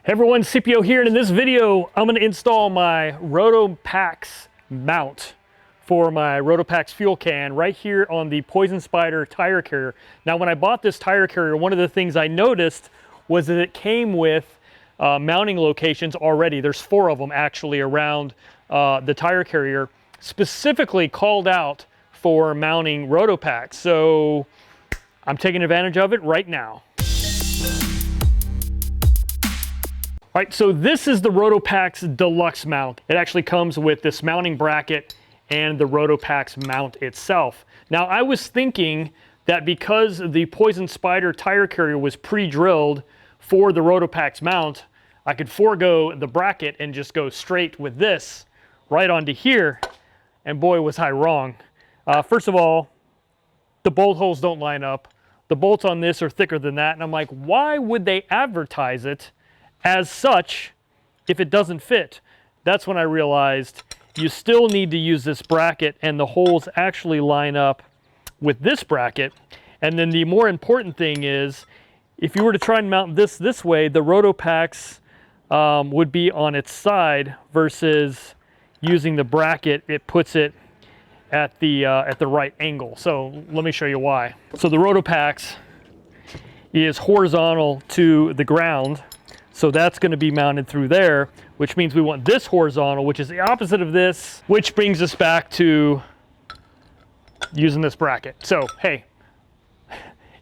Hey everyone, CPO here, and in this video I'm going to install my Rotopax mount for my Rotopax fuel can right here on the Poison Spyder tire carrier. Now when I bought this tire carrier, one of the things I noticed was that it came with mounting locations already. There's 4 of them actually around the tire carrier, specifically called out for mounting Rotopax. So I'm taking advantage of it right now. All right, so this is the Rotopax Deluxe mount. It actually comes with this mounting bracket and the Rotopax mount itself. Now, I was thinking that because the Poison Spyder tire carrier was pre-drilled for the Rotopax mount, I could forego the bracket and just go straight with this right onto here. And boy, was I wrong. First of all, the bolt holes don't line up. The bolts on this are thicker than that. And I'm like, why would they advertise it as such if it doesn't fit? That's when I realized you still need to use this bracket, and the holes actually line up with this bracket. And then the more important thing is, if you were to try and mount this way, the Rotopax would be on its side versus using the bracket. It puts it at the right angle. So let me show you why. So the Rotopax is horizontal to the ground. So that's going to be mounted through there, which means we want this horizontal, which is the opposite of this, which brings us back to using this bracket. So, hey,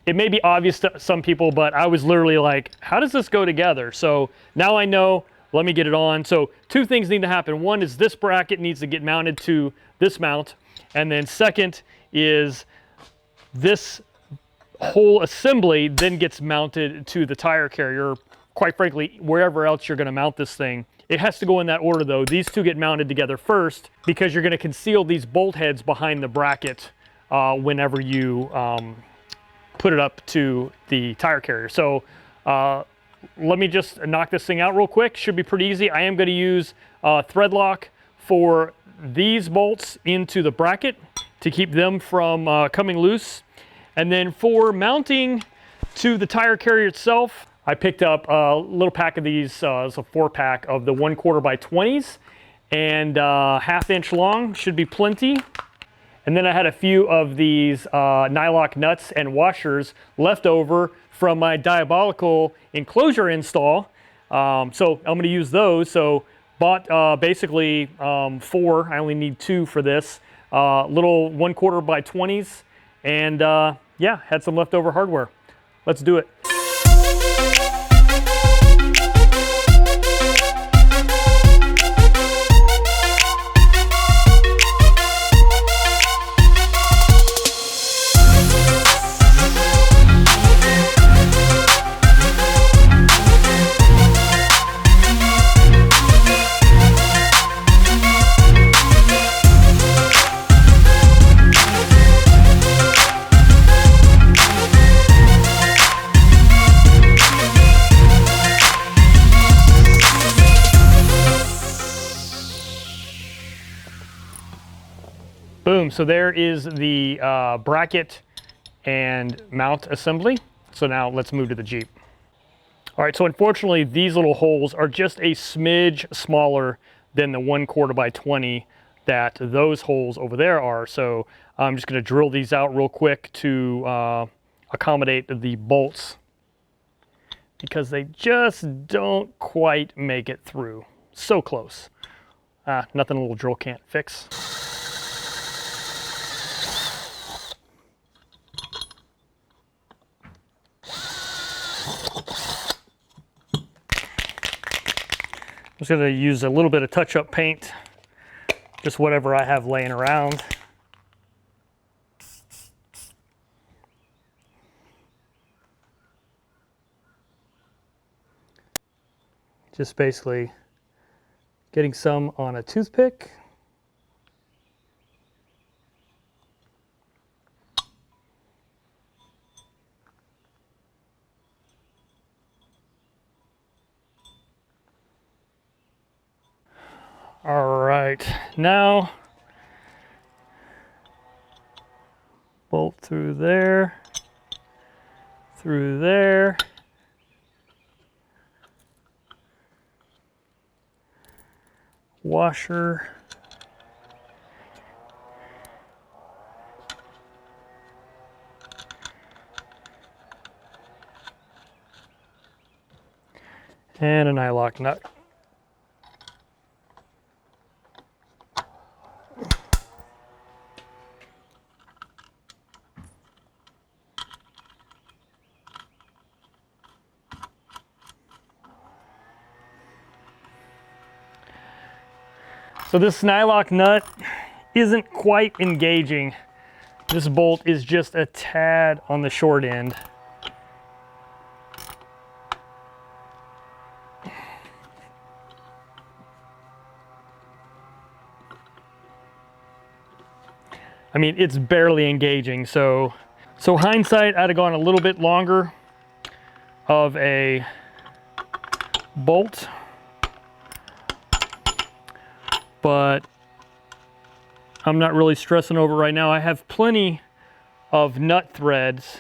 it may be obvious to some people, but I was literally like, how does this go together? So now I know, let me get it on. So 2 things need to happen. One is this bracket needs to get mounted to this mount. And then second is this whole assembly then gets mounted to the tire carrier. Quite frankly, wherever else you're going to mount this thing. It has to go in that order though. These 2 get mounted together first because you're going to conceal these bolt heads behind the bracket whenever you put it up to the tire carrier. So let me just knock this thing out real quick. Should be pretty easy. I am going to use thread lock for these bolts into the bracket to keep them from coming loose. And then for mounting to the tire carrier itself, I picked up a little pack of these, it's a 4-pack of the 1/4 by 20s, and 1/2 inch long, should be plenty. And then I had a few of these nylock nuts and washers left over from my diabolical enclosure install. So I'm going to use those. So bought basically 4, I only need 2 for this, little 1/4 by 20s, and yeah, had some leftover hardware. Let's do it. Boom, so there is the bracket and mount assembly. So now let's move to the Jeep. All right, so unfortunately these little holes are just a smidge smaller than the 1/4 by 20 that those holes over there are. So I'm just gonna drill these out real quick to accommodate the bolts because they just don't quite make it through. So close. Nothing a little drill can't fix. I'm just going to use a little bit of touch-up paint, just whatever I have laying around. Just basically getting some on a toothpick. All right, now bolt through there, washer. And a nylock nut. So this nylock nut isn't quite engaging. This bolt is just a tad on the short end. I mean, it's barely engaging. So hindsight, I'd have gone a little bit longer of a bolt. But I'm not really stressing over it right now. I have plenty of nut threads.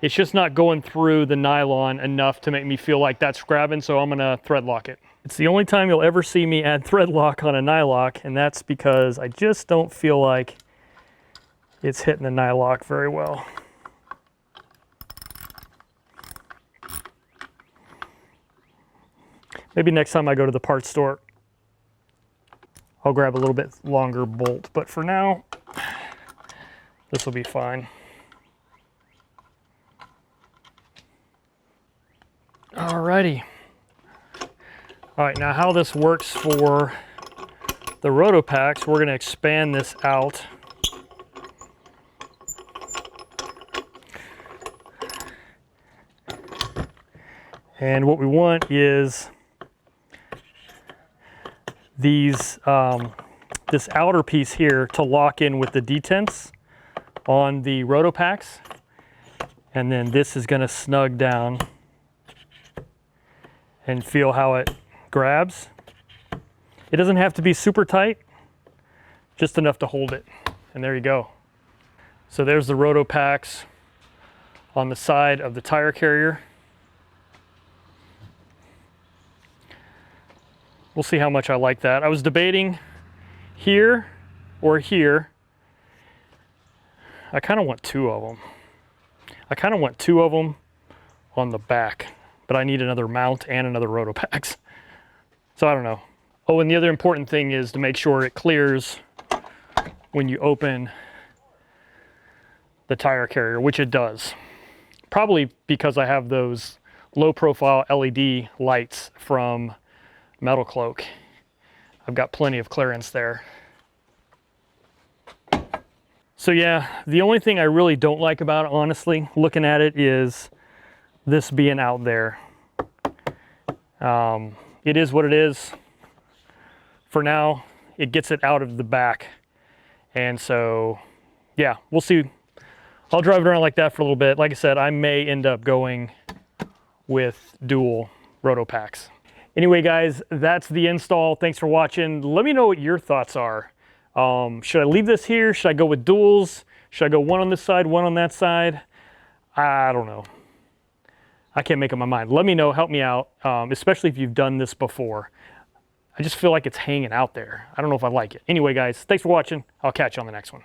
It's just not going through the nylon enough to make me feel like that's grabbing, so I'm gonna thread lock it. It's the only time you'll ever see me add thread lock on a nylock, and that's because I just don't feel like it's hitting the nylock very well. Maybe next time I go to the parts store, I'll grab a little bit longer bolt, but for now, this will be fine. Alrighty. All right, now how this works for the Rotopax, we're gonna expand this out. And what we want is these, this outer piece here to lock in with the detents on the Rotopax. And then this is gonna snug down and feel how it grabs. It doesn't have to be super tight, just enough to hold it. And there you go. So there's the Rotopax on the side of the tire carrier. We'll see how much I like that. I was debating here or here. I kind of want two of them. I kind of want two of them on the back, but I need another mount and another Rotopax. So I don't know. Oh, and the other important thing is to make sure it clears when you open the tire carrier, which it does. Probably because I have those low profile LED lights from Metal Cloak. I've got plenty of clearance there. So yeah, the only thing I really don't like about it, honestly, looking at it, is this being out there. It is what it is. For now, it gets it out of the back. And so, yeah, we'll see. I'll drive it around like that for a little bit. Like I said, I may end up going with dual Rotopax. Anyway, guys, that's the install. Thanks for watching. Let me know what your thoughts are. Should I leave this here? Should I go with duals? Should I go one on this side, one on that side? I don't know. I can't make up my mind. Let me know, help me out, especially if you've done this before. I just feel like it's hanging out there. I don't know if I like it. Anyway, guys, thanks for watching. I'll catch you on the next one.